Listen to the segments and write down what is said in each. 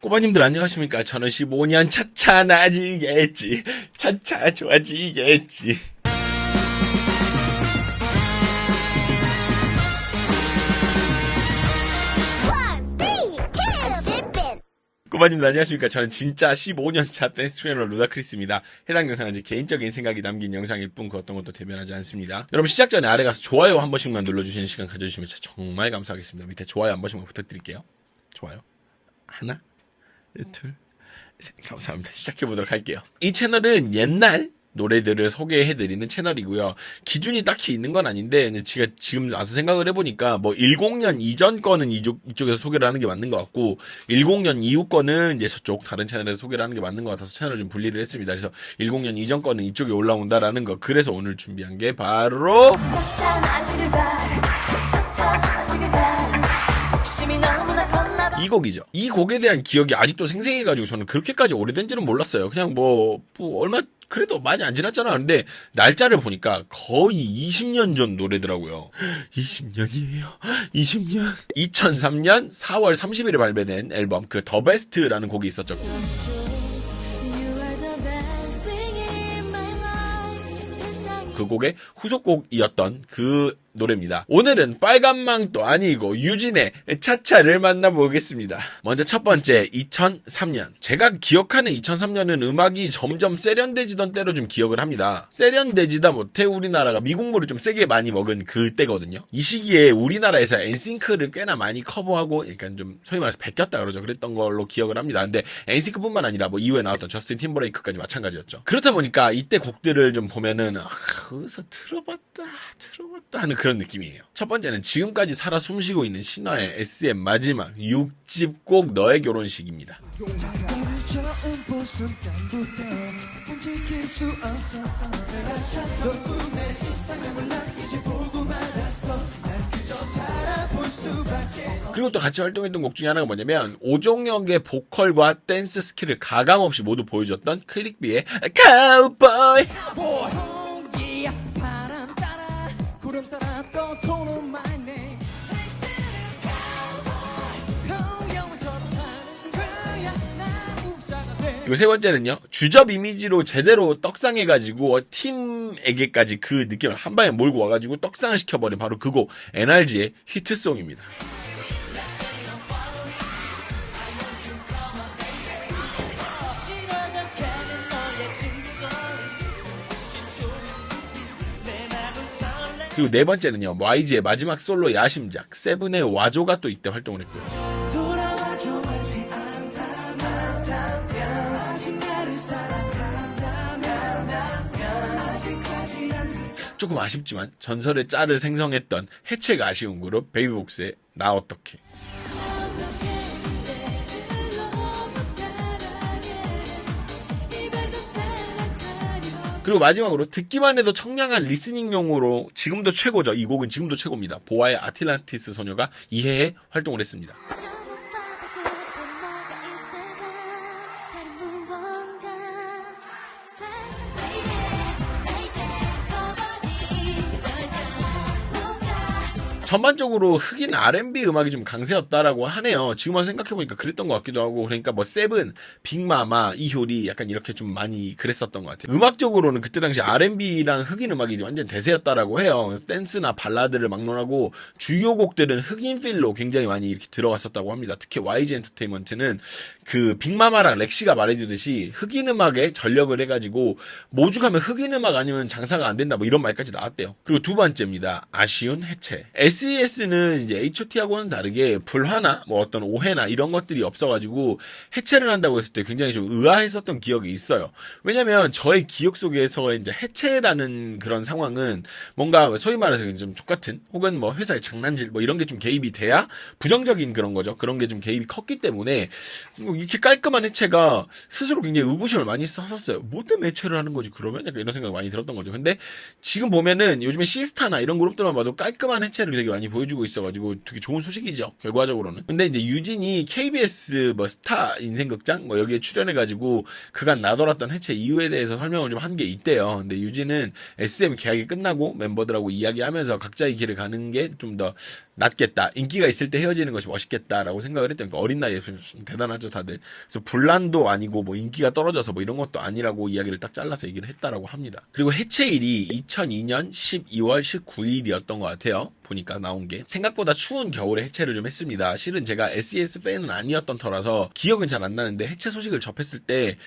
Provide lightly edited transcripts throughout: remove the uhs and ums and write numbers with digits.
꼬마님들 안녕하십니까? 저는 15년 차차 나아지겠지. 차차 좋아지겠지. 꼬마님들 안녕하십니까? 저는 진짜 15년차 댄스 트레이너 루다크리스입니다. 해당 영상은 제 개인적인 생각이 담긴 영상일 뿐 그 어떤 것도 대변하지 않습니다. 여러분 시작 전에 아래 가서 좋아요 한 번씩만 눌러주시는 시간 가져주시면 정말 감사하겠습니다. 밑에 좋아요 한 번씩만 부탁드릴게요. 좋아요. 하나, 둘, 셋. 감사합니다. 시작해보도록 할게요. 이 채널은 옛날 노래들을 소개해드리는 채널이고요. 기준이 딱히 있는 건 아닌데 제가 지금 와서 생각을 해보니까 뭐 10년 이전 거는 이쪽에서 소개를 하는 게 맞는 것 같고 10년 이후 거는 이제 저쪽 다른 채널에서 소개를 하는 게 맞는 것 같아서 채널을 좀 분리를 했습니다. 그래서 10년 이전 거는 이쪽에 올라온다라는 거. 그래서 오늘 준비한 게 바로 이 곡이죠. 이 곡에 대한 기억이 아직도 생생해가지고 저는 그렇게까지 오래된지는 몰랐어요. 그냥 뭐 얼마 그래도 많이 안 지났잖아. 근데 날짜를 보니까 거의 20년 전 노래더라고요. 20년이에요. 20년. 2003년 4월 30일에 발매된 앨범 그 더 베스트라는 곡이 있었죠. 그 곡의 후속곡이었던 그 노래입니다. 오늘은 빨간망도 아니고 유진의 차차를 만나보겠습니다. 먼저 첫 번째 2003년. 제가 기억하는 2003년은 음악이 점점 세련돼지던 때로 좀 기억을 합니다. 세련돼지다 못해 우리나라가 미국물을 좀 세게 많이 먹은 그때거든요. 이 시기에 우리나라에서 엔싱크를 꽤나 많이 커버하고 약간 좀 소위 말해서 베꼈다 그러죠. 그랬던 걸로 기억을 합니다. 근데 엔싱크뿐만 아니라 뭐 이후에 나왔던 저스틴 팀버레이크까지 마찬가지였죠. 그렇다 보니까 이때 곡들을 좀 보면은 어디서 들어봤다 하는 그런 느낌이에요. 첫 번째는 지금까지 살아 숨쉬고 있는 신화의 SM 마지막 6집 곡 너의 결혼식입니다. 그리고 또 같이 활동했던 곡 중에 하나가 뭐냐면 오종혁의 보컬과 댄스 스킬을 가감없이 모두 보여줬던 클릭비의 카우보이. 그리고 세 번째는요, 주접 이미지로 제대로 떡상해가지고 팀에게까지 그 느낌을 한 방에 몰고 와가지고 떡상을 시켜버린 바로 그 곡 NRG의 히트송입니다. 그리고 네 번째는요, YG의 마지막 솔로 야심작 세븐의 와조가 또 이때 활동을 했고요. 조금 아쉽지만 전설의 짤을 생성했던 해체가 아쉬운 그룹 베이비복스의 나 어떡해. 그리고 마지막으로 듣기만 해도 청량한 리스닝용으로 지금도 최고죠. 이 곡은 지금도 최고입니다. 보아의 아틀란티스 소녀가 이해에 활동을 했습니다. 전반적으로 흑인 R&B 음악이 좀 강세였다라고 하네요. 지금 와서 생각해보니까 그랬던 것 같기도 하고. 그러니까 뭐 세븐, 빅마마, 이효리 약간 이렇게 좀 많이 그랬었던 것 같아요. 음악적으로는 그때 당시 R&B랑 흑인 음악이 완전 대세였다라고 해요. 댄스나 발라드를 막론하고 주요 곡들은 흑인 필로 굉장히 많이 이렇게 들어갔었다고 합니다. 특히 YG 엔터테인먼트는 그 빅마마랑 렉시가 말해주듯이 흑인 음악에 전력을 해가지고 모죽하면 흑인 음악 아니면 장사가 안 된다 뭐 이런 말까지 나왔대요. 그리고 두 번째입니다. 아쉬운 해체. SES는 이제 H.O.T하고는 다르게 불화나 뭐 어떤 오해나 이런 것들이 없어가지고 해체를 한다고 했을 때 굉장히 좀 의아했었던 기억이 있어요. 왜냐면 저의 기억 속에서 이제 해체라는 그런 상황은 뭔가 소위 말해서 좀 족같은 혹은 뭐 회사의 장난질 뭐 이런 게 좀 개입이 돼야 부정적인 그런 거죠. 그런 게 좀 개입이 컸기 때문에 이렇게 깔끔한 해체가 스스로 굉장히 의구심을 많이 썼었어요. 뭐 때문에 해체를 하는 거지 그러면? 약간 이런 생각이 많이 들었던 거죠. 근데 지금 보면은 요즘에 시스타나 이런 그룹들만 봐도 깔끔한 해체를 되게 많이 보여주고 있어가지고 되게 좋은 소식이죠. 결과적으로는. 근데 이제 유진이 KBS 뭐 스타 인생극장 뭐 여기에 출연해가지고 그간 나돌았던 해체 이유에 대해서 설명을 좀 한 게 있대요. 근데 유진은 SM 계약이 끝나고 멤버들하고 이야기하면서 각자의 길을 가는 게 좀 더 낫겠다. 인기가 있을 때 헤어지는 것이 멋있겠다라고 생각을 했던, 그러니까 어린 나이에 좀 대단하죠, 다들. 그래서 분란도 아니고 뭐 인기가 떨어져서 뭐 이런 것도 아니라고 이야기를 딱 잘라서 얘기를 했다라고 합니다. 그리고 해체일이 2002년 12월 19일이었던 것 같아요. 보니까 나온 게 생각보다 추운 겨울에 해체를 좀 했습니다. 실은 제가 SES 팬은 아니었던 터라서 기억은 잘 안 나는데 해체 소식을 접했을 때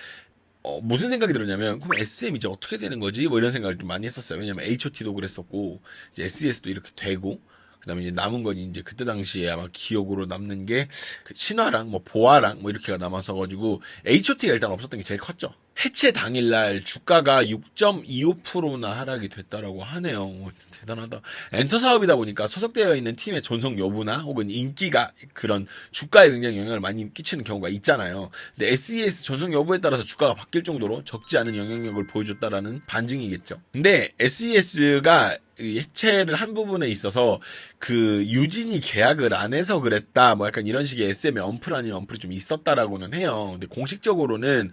무슨 생각이 들었냐면, 그럼 SM 이제 어떻게 되는 거지? 뭐 이런 생각을 좀 많이 했었어요. 왜냐면 HOT도 그랬었고, 이제 SES도 이렇게 되고, 그 다음에 이제 남은 건 이제 그때 당시에 아마 기억으로 남는 게, 그 신화랑 뭐 보아랑 뭐 이렇게가 남아서가지고, HOT가 일단 없었던 게 제일 컸죠. 해체 당일날 주가가 6.25%나 하락이 됐다라고 하네요. 대단하다. 엔터 사업이다 보니까 소속되어 있는 팀의 존속 여부나 혹은 인기가 그런 주가에 굉장히 영향을 많이 끼치는 경우가 있잖아요. 근데 SES 존속 여부에 따라서 주가가 바뀔 정도로 적지 않은 영향력을 보여줬다라는 반증이겠죠. 근데 SES가 해체를 한 부분에 있어서 그 유진이 계약을 안 해서 그랬다, 뭐 약간 이런 식의 SM의 언플 아닌 언플이 좀 있었다라고는 해요. 근데 공식적으로는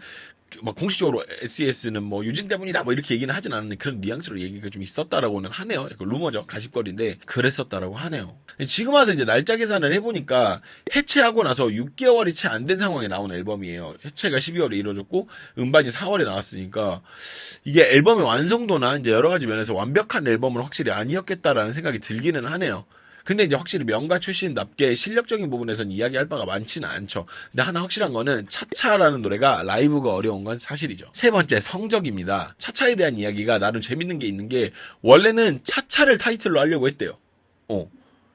뭐 공식적으로 SES는 뭐 유진 때문이다 뭐 이렇게 얘기는 하진 않았는데 그런 뉘앙스로 얘기가 좀 있었다라고는 하네요. 루머죠. 가십거리인데 그랬었다라고 하네요. 지금 와서 이제 날짜 계산을 해보니까 해체하고 나서 6개월이 채 안 된 상황에 나온 앨범이에요. 해체가 12월에 이루어졌고 음반이 4월에 나왔으니까 이게 앨범의 완성도나 이제 여러 가지 면에서 완벽한 앨범은 확실히 아니었겠다라는 생각이 들기는 하네요. 근데 이제 확실히 명가 출신답게 실력적인 부분에선 이야기할 바가 많지는 않죠. 근데 하나 확실한 거는 차차라는 노래가 라이브가 어려운 건 사실이죠. 세 번째, 성적입니다. 차차에 대한 이야기가 나름 재밌는 게 있는 게, 원래는 차차를 타이틀로 하려고 했대요.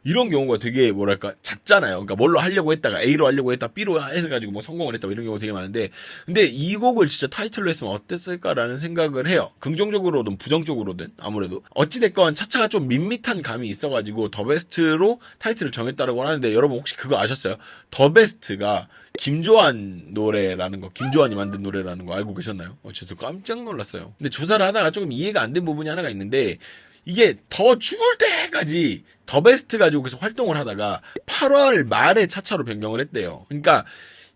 이런 경우가 되게 뭐랄까 잦잖아요. 그러니까 뭘로 하려고 했다가 A로 하려고 했다 B로 해서가지고 뭐 성공을 했다, 뭐 이런 경우가 되게 많은데, 근데 이 곡을 진짜 타이틀로 했으면 어땠을까라는 생각을 해요. 긍정적으로든 부정적으로든. 아무래도 어찌됐건 차차가 좀 밋밋한 감이 있어가지고 더 베스트로 타이틀을 정했다라고 하는데, 여러분 혹시 그거 아셨어요? 더 베스트가 김조한 노래라는 거, 김조한이 만든 노래라는 거 알고 계셨나요? 저도 깜짝 놀랐어요. 근데 조사를 하다가 조금 이해가 안 된 부분이 하나가 있는데, 이게 더 죽을 때까지 더 베스트 가지고 계속 활동을 하다가 8월 말에 차차로 변경을 했대요. 그러니까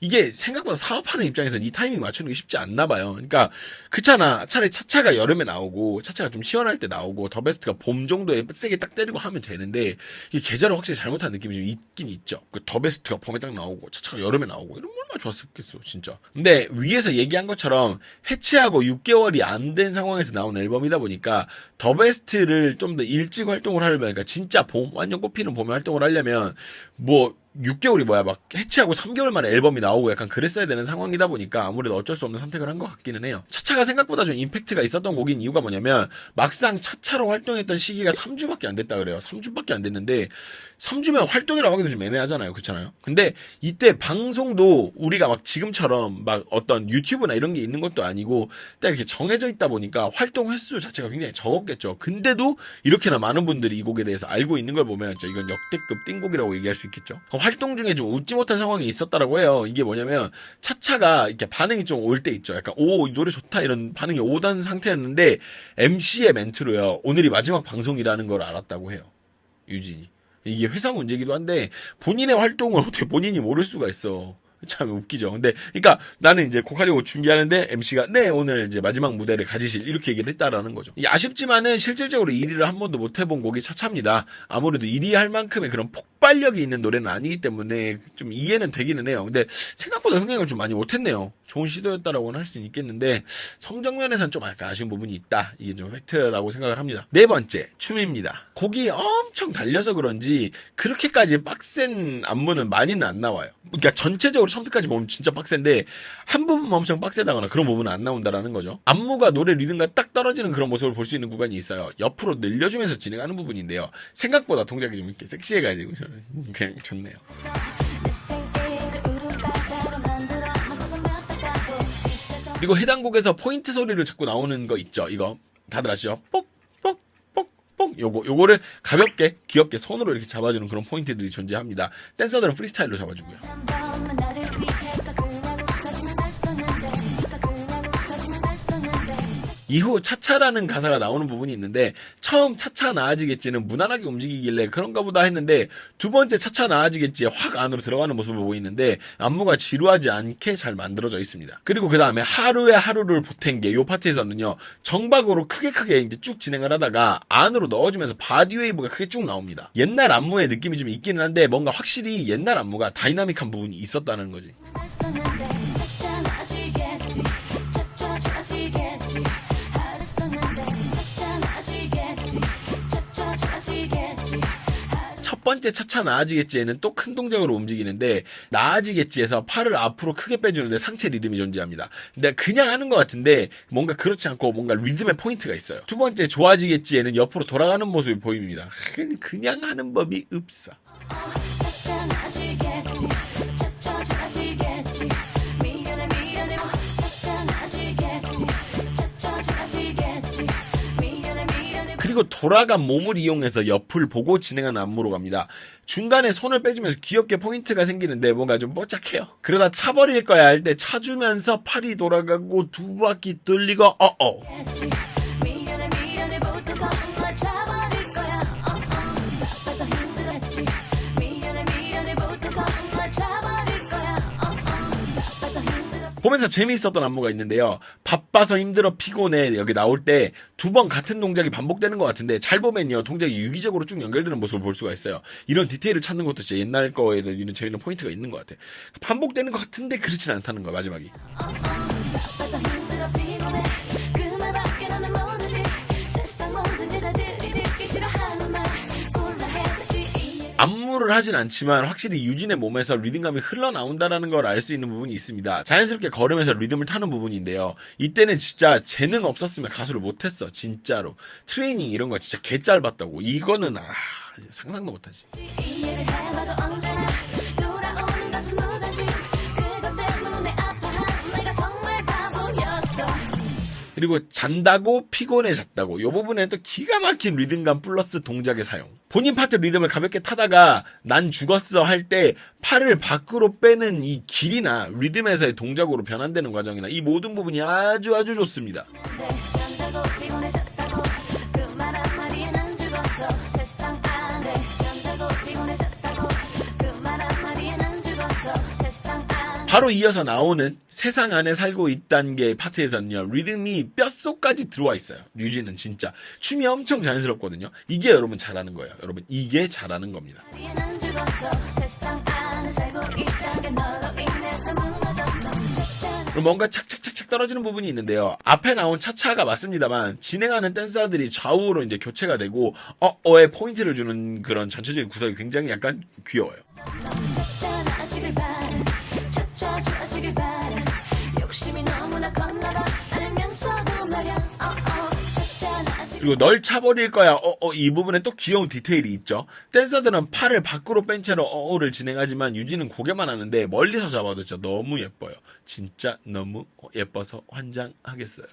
이게 생각보다 사업하는 입장에서는 이 타이밍 맞추는 게 쉽지 않나 봐요. 그러니까 그렇잖아. 차라리 차차가 여름에 나오고 차차가 좀 시원할 때 나오고 더 베스트가 봄 정도에 세게 딱 때리고 하면 되는데, 이게 계절을 확실히 잘못한 느낌이 좀 있긴 있죠. 그 더 베스트가 봄에 딱 나오고 차차가 여름에 나오고 이러면 얼마나 좋았었겠어 진짜. 근데 위에서 얘기한 것처럼 해체하고 6개월이 안 된 상황에서 나온 앨범이다 보니까 더 베스트를 좀 더 일찍 활동을 하려면, 그러니까 진짜 봄, 완전 꽃피는 봄에 활동을 하려면 뭐 6개월이 막 해체하고 3개월 만에 앨범이 나오고 약간 그랬어야 되는 상황이다 보니까 아무래도 어쩔 수 없는 선택을 한 것 같기는 해요. 차차가 생각보다 좀 임팩트가 있었던 곡인 이유가 뭐냐면, 막상 차차로 활동했던 시기가 3주밖에 안 됐다 그래요. 3주밖에 안 됐는데 3주면 활동이라고 하기도 좀 애매하잖아요. 그렇잖아요. 근데 이때 방송도 우리가 막 지금처럼 막 어떤 유튜브나 이런 게 있는 것도 아니고 딱 이렇게 정해져 있다 보니까 활동 횟수 자체가 굉장히 적었겠죠. 근데도 이렇게나 많은 분들이 이 곡에 대해서 알고 있는 걸 보면 진짜 이건 역대급 띵곡이라고 얘기할 수 있겠죠. 활동 중에 좀 웃지 못할 상황이 있었다라고 해요. 이게 뭐냐면, 차차가 이렇게 반응이 좀 올 때 있죠. 약간 이 노래 좋다 이런 반응이 오던 상태였는데 MC의 멘트로요, 오늘이 마지막 방송이라는 걸 알았다고 해요. 유진이. 이게 회사 문제기도 한데 본인의 활동을 어떻게 본인이 모를 수가 있어. 참 웃기죠. 근데 그러니까 나는 이제 곡 하려고 준비하는데 MC가 네 오늘 이제 마지막 무대를 가지실, 이렇게 얘기를 했다라는 거죠. 아쉽지만은 실질적으로 1위를 한 번도 못 해본 곡이 차차입니다. 아무래도 1위 할 만큼의 그런 폭발력이 있는 노래는 아니기 때문에 좀 이해는 되기는 해요. 근데 생각보다 흥행을 좀 많이 못했네요. 좋은 시도였다라고는 할 수는 있겠는데 성적 면에서는 좀 약간 아쉬운 부분이 있다. 이게 좀 팩트라고 생각을 합니다. 네 번째, 춤입니다. 곡이 엄청 달려서 그런지 그렇게까지 빡센 안무는 많이는 안 나와요. 그러니까 전체적으로 처음부터까지 보면 진짜 빡센데 한 부분만 엄청 빡세다거나 그런 부분은 안 나온다라는 거죠. 안무가 노래 리듬과 딱 떨어지는 그런 모습을 볼 수 있는 구간이 있어요. 옆으로 늘려주면서 진행하는 부분인데요. 생각보다 동작이 좀 이렇게 섹시해가지고 그냥 좋네요. 그리고 해당 곡에서 포인트 소리를 자꾸 나오는 거 있죠. 이거 다들 아시죠? 뽁뽁뽁뽁 요거를 가볍게 귀엽게 손으로 이렇게 잡아주는 그런 포인트들이 존재합니다. 댄서들은 프리스타일로 잡아주고요. 이후 차차라는 가사가 나오는 부분이 있는데 처음 차차 나아지겠지는 무난하게 움직이길래 그런가 보다 했는데 두 번째 차차 나아지겠지에 확 안으로 들어가는 모습을 보이는데 안무가 지루하지 않게 잘 만들어져 있습니다. 그리고 그 다음에 하루에 하루를 보탠 게 이 파트에서는요 정박으로 크게 이제 쭉 진행을 하다가 안으로 넣어주면서 바디웨이브가 크게 쭉 나옵니다. 옛날 안무의 느낌이 좀 있기는 한데 뭔가 확실히 옛날 안무가 다이나믹한 부분이 있었다는 거지. 첫 번째 차차 나아지겠지에는 또 큰 동작으로 움직이는데 나아지겠지에서 팔을 앞으로 크게 빼주는데 상체 리듬이 존재합니다. 근데 그냥 하는 것 같은데 뭔가 그렇지 않고 뭔가 리듬의 포인트가 있어요. 두 번째 좋아지겠지에는 옆으로 돌아가는 모습이 보입니다. 그냥 하는 법이 없어. 그리고 돌아간 몸을 이용해서 옆을 보고 진행하는 안무로 갑니다. 중간에 손을 빼주면서 귀엽게 포인트가 생기는데 뭔가 좀 뽀짝해요. 그러다 차버릴 거야 할 때 차주면서 팔이 돌아가고 두 바퀴 돌리고 보면서 재미있었던 안무가 있는데요. 바빠서 힘들어 피곤해 여기 나올 때 두 번 같은 동작이 반복되는 것 같은데 잘 보면요 동작이 유기적으로 쭉 연결되는 모습을 볼 수가 있어요. 이런 디테일을 찾는 것도 진짜 옛날 거에 이런 재밌는 포인트가 있는 것 같아. 반복되는 것 같은데 그렇진 않다는 거야 마지막이. 안무를 하진 않지만 확실히 유진의 몸에서 리듬감이 흘러나온다는 걸 알 수 있는 부분이 있습니다. 자연스럽게 걸으면서 리듬을 타는 부분인데요. 이때는 진짜 재능 없었으면 가수를 못했어. 진짜로. 트레이닝 이런 거 진짜 개 짧았다고. 이거는 상상도 못하지. 그리고 잔다고 피곤해졌다고. 이 부분에는 또 기가 막힌 리듬감 플러스 동작의 사용. 본인 파트 리듬을 가볍게 타다가 난 죽었어 할 때 팔을 밖으로 빼는 이 길이나 리듬에서의 동작으로 변환되는 과정이나 이 모든 부분이 아주 좋습니다. 바로 이어서 나오는 세상 안에 살고 있다는 게 파트에서는요 리듬이 뼛속까지 들어와 있어요. 유진은 진짜 춤이 엄청 자연스럽거든요. 이게 여러분 잘하는 거예요. 여러분 이게 잘하는 겁니다. 뭔가 착착착착 떨어지는 부분이 있는데요. 앞에 나온 차차가 맞습니다만 진행하는 댄서들이 좌우로 이제 교체가 되고 의 포인트를 주는 그런 전체적인 구성이 굉장히 약간 귀여워요. 그리고 널 차버릴 거야 이 부분에 또 귀여운 디테일이 있죠. 댄서들은 팔을 밖으로 뺀 채로 를 진행하지만 유진은 고개만 하는데 멀리서 잡아도 진짜 너무 예뻐요. 진짜 너무 예뻐서 환장하겠어요.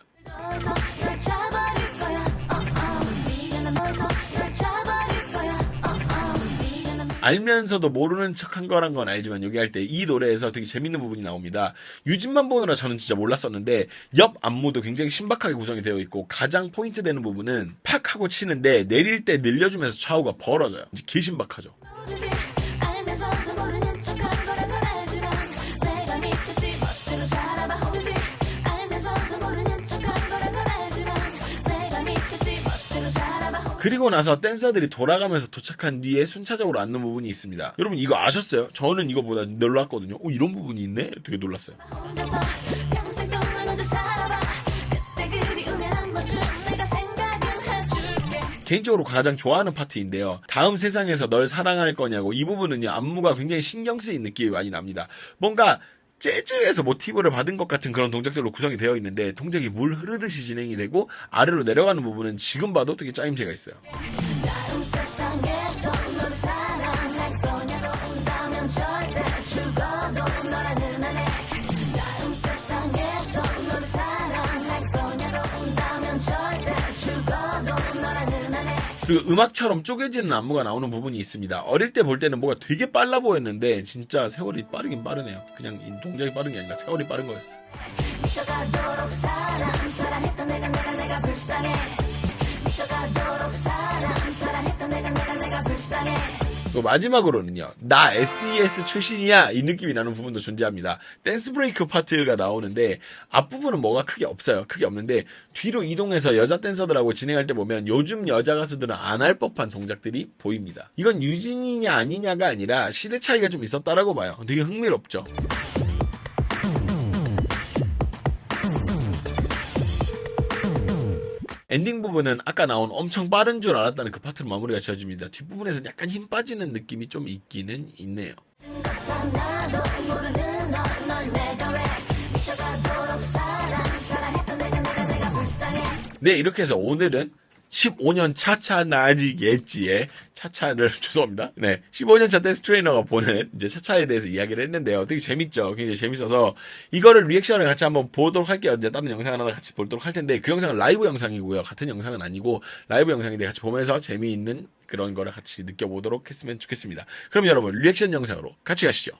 알면서도 모르는 척한 거란 건 알지만 여기 할 때 이 노래에서 되게 재밌는 부분이 나옵니다. 유진만 보느라 저는 진짜 몰랐었는데 옆 안무도 굉장히 신박하게 구성이 되어 있고 가장 포인트 되는 부분은 팍 하고 치는데 내릴 때 늘려주면서 좌우가 벌어져요. 개 신박하죠. 그리고 나서 댄서들이 돌아가면서 도착한 뒤에 순차적으로 앉는 부분이 있습니다. 여러분 이거 아셨어요? 저는 이거보다 놀랐거든요. 이런 부분이 있네? 되게 놀랐어요. 개인적으로 가장 좋아하는 파트인데요. 다음 세상에서 널 사랑할 거냐고. 이 부분은요 안무가 굉장히 신경 쓰인 느낌이 많이 납니다. 뭔가 재즈에서 모티브를 받은 것 같은 그런 동작들로 구성이 되어 있는데 동작이 물 흐르듯이 진행이 되고 아래로 내려가는 부분은 지금 봐도 되게 짜임새가 있어요. 그리고 음악처럼 쪼개지는 안무가 나오는 부분이 있습니다. 어릴 때 볼 때는 뭐가 되게 빨라 보였는데 진짜 세월이 빠르긴 빠르네요. 그냥 동작이 빠른 게 아니라 세월이 빠른 거였어. 미쳐가도록 사랑했던 내가 불쌍해. 미쳐가도록 사랑했던 내가 불쌍해. 또 마지막으로는요, 나 SES 출신이야 이 느낌이 나는 부분도 존재합니다. 댄스 브레이크 파트가 나오는데 앞부분은 뭐가 크게 없어요. 크게 없는데 뒤로 이동해서 여자 댄서들하고 진행할 때 보면 요즘 여자 가수들은 안 할 법한 동작들이 보입니다. 이건 유진이냐 아니냐가 아니라 시대 차이가 좀 있었다라고 봐요. 되게 흥미롭죠. 엔딩 부분은 아까 나온 엄청 빠른 줄 알았다는 그 파트로 마무리가 지어집니다. 뒷부분에서 약간 힘 빠지는 느낌이 좀 있기는 있네요. 나도 모르는 널 내가 왜 미쳐가도록 사랑했던 내가 불쌍해. 네, 이렇게 해서 오늘은 15년 차차 나아지 겠지의 차차를 죄송합니다. 네, 15년 차 댄스 트레이너가 보는 이제 차차에 대해서 이야기를 했는데요. 되게 재밌죠. 굉장히 재밌어서 이거를 리액션을 같이 한번 보도록 할게요. 이제 다른 영상 하나 같이 보도록 할 텐데 그 영상은 라이브 영상이고요. 같은 영상은 아니고 라이브 영상인데 같이 보면서 재미있는 그런 거를 같이 느껴보도록 했으면 좋겠습니다. 그럼 여러분 리액션 영상으로 같이 가시죠.